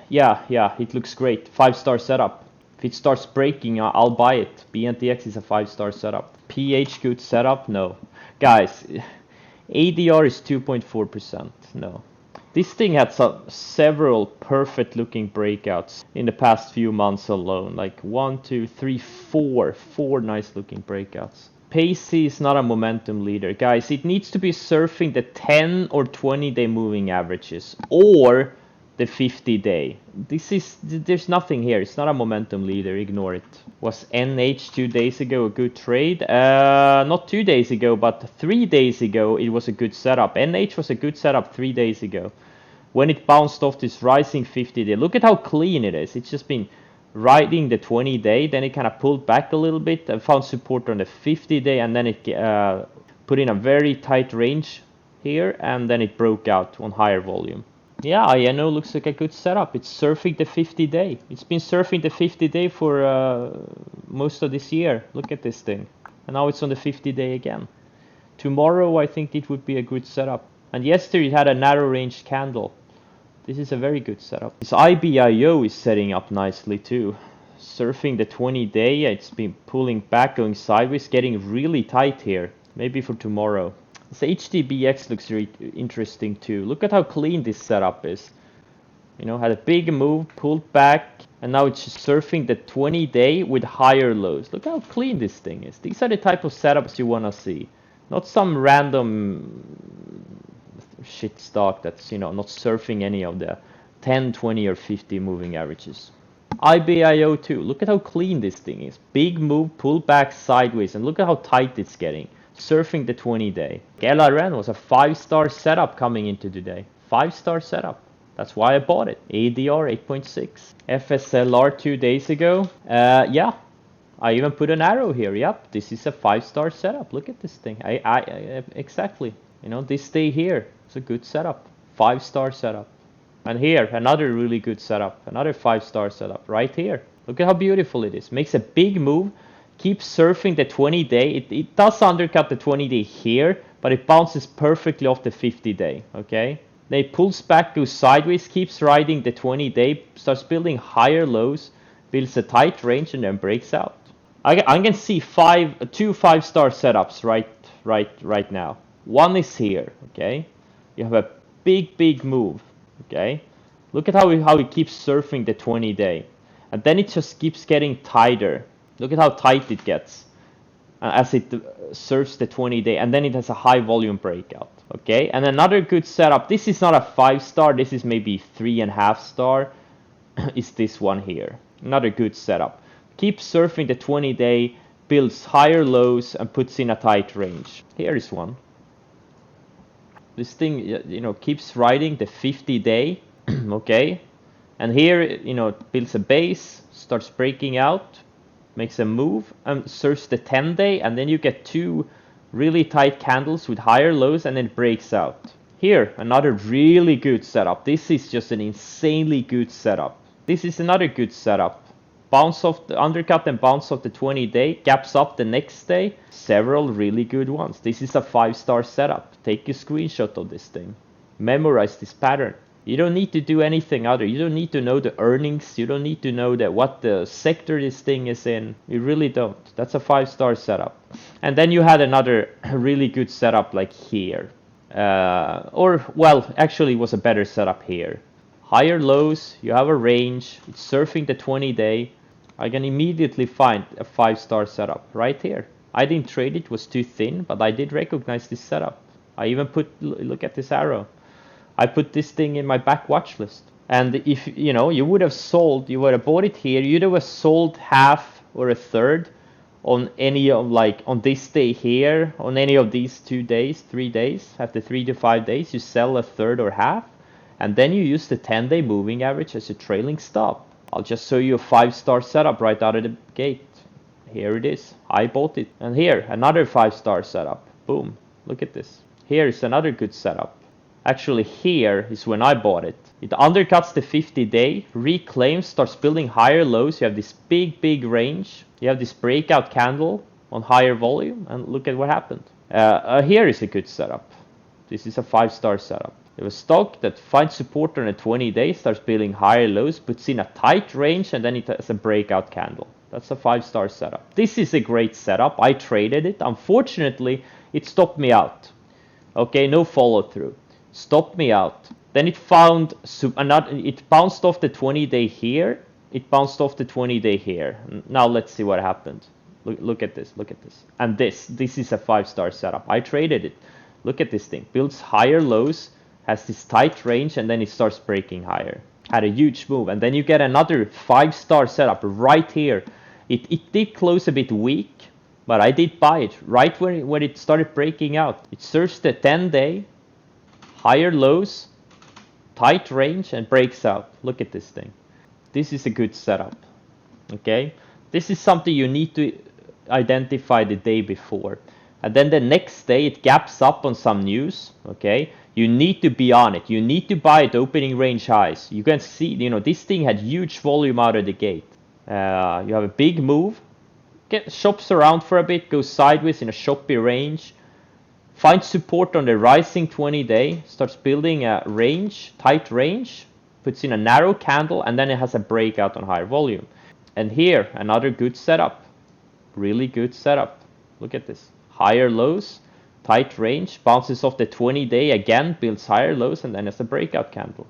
Yeah, it looks great. 5-star setup. If it starts breaking, I'll buy it. BNTX is a 5-star setup. PH good setup? No. Guys, ADR is 2.4%. No. This thing had several perfect looking breakouts in the past few months alone. Like 1, 2, 3, 4. 4 nice looking breakouts. Pacey is not a momentum leader. Guys, it needs to be surfing the 10 or 20-day moving averages or the 50-day. There's nothing here. It's not a momentum leader. Ignore it. Was NH 2 days ago a good trade? Not 2 days ago, but 3 days ago it was a good setup. NH was a good setup 3 days ago when it bounced off this rising 50-day. Look at how clean it is. It's just been riding the 20-day, then it kind of pulled back a little bit and found support on the 50-day, and then it put in a very tight range here, and then it broke out on higher volume. Yeah, INO looks like a good setup. It's surfing the 50-day. It's been surfing the 50-day for most of this year. Look at this thing. And now it's on the 50-day again. Tomorrow, I think it would be a good setup. And yesterday, it had a narrow range candle. This is a very good setup. This IBIO is setting up nicely too. Surfing the 20-day, it's been pulling back, going sideways, getting really tight here. Maybe for tomorrow. This HDBX looks really interesting too. Look at how clean this setup is. You know, had a big move, pulled back, and now it's just surfing the 20-day with higher lows. Look how clean this thing is. These are the type of setups you want to see. Not some random shit stock that's, you know, not surfing any of the 10, 20, or 50 moving averages. IBIO too. Look at how clean this thing is. Big move, pull back sideways, and look at how tight it's getting. Surfing the 20-day. LRN was a 5-star setup coming into today. 5-star setup. That's why I bought it. ADR 8.6. FSLR 2 days ago. Yeah, I even put an arrow here. Yep, this is a 5-star setup. Look at this thing. Exactly. You know, this day here. It's a good setup. 5-star setup. And here, another really good setup. Another 5-star setup right here. Look at how beautiful it is. Makes a big move. Keeps surfing the 20-day. It does undercut the 20-day here, but it bounces perfectly off the 50-day. Okay. Then it pulls back, goes sideways, keeps riding the 20-day, starts building higher lows, builds a tight range, and then breaks out. I can see two 5-star setups right now. One is here. Okay. You have a big move. Okay. Look at how it keeps surfing the 20-day, and then it just keeps getting tighter. Look at how tight it gets as it surfs the 20-day, and then it has a high volume breakout. Okay, and another good setup. This is not a 5-star. This is maybe 3.5 star. Is this one here? Another good setup. Keeps surfing the 20-day, builds higher lows, and puts in a tight range. Here is one. This thing, you know, keeps riding the 50-day. Okay, and here, you know, it builds a base, starts breaking out. Makes a move and surfs the 10-day, and then you get two really tight candles with higher lows, and then it breaks out. Here, another really good setup. This is just an insanely good setup. This is another good setup. Bounce off the undercut and bounce off the 20-day, gaps up the next day. Several really good ones. This is a 5-star setup. Take a screenshot of this thing. Memorize this pattern. You don't need to do anything other. You don't need to know the earnings. You don't need to know what the sector this thing is in. You really don't. That's a 5-star setup. And then you had another really good setup like here. Actually it was a better setup here. Higher lows, you have a range. It's surfing the 20-day. I can immediately find a 5-star setup right here. I didn't trade it, was too thin, but I did recognize this setup. I even look at this arrow. I put this thing in my back watch list. And if, you know, you would have bought it here, you'd have sold half or a third on any of, like, on this day here, on any of these 2 days, 3 days, after 3 to 5 days, you sell a third or half, and then you use the 10-day moving average as a trailing stop. I'll just show you a 5-star setup right out of the gate. Here it is. I bought it. And here, another 5-star setup. Boom. Look at this. Here is another good setup. Actually, here is when I bought it. It undercuts the 50-day, reclaims, starts building higher lows. You have this big range. You have this breakout candle on higher volume, and look at what happened. Here is a good setup. This is a 5-star setup. You have a stock that finds support on a 20 day, starts building higher lows, puts in a tight range, and then it has a breakout candle. That's a 5-star setup. This is a great setup. I traded it. Unfortunately, it stopped me out. Okay, no follow through. Stopped me out. Then it found it bounced off the 20 day here. It bounced off the 20 day here. Now let's see what happened. Look at this. Look at this. And this is a 5-star setup. I traded it. Look at this thing. Builds higher lows, has this tight range, and then it starts breaking higher. Had a huge move, and then you get another 5-star setup right here. It did close a bit weak, but I did buy it right when it started breaking out. It serves the 10 day, higher lows, tight range, and breaks out. Look at this thing. This is a good setup. Okay, this is something you need to identify the day before, and then the next day it gaps up on some news. Okay, you need to be on it. You need to buy it opening range highs. You can see, this thing had huge volume out of the gate. You have a big move, shops around for a bit, goes sideways in a choppy range, finds support on the rising 20 day, starts building a range, tight range, puts in a narrow candle, and then it has a breakout on higher volume. And here, another good setup. Really good setup. Look at this. Higher lows, tight range, bounces off the 20 day again, builds higher lows, and then has a breakout candle.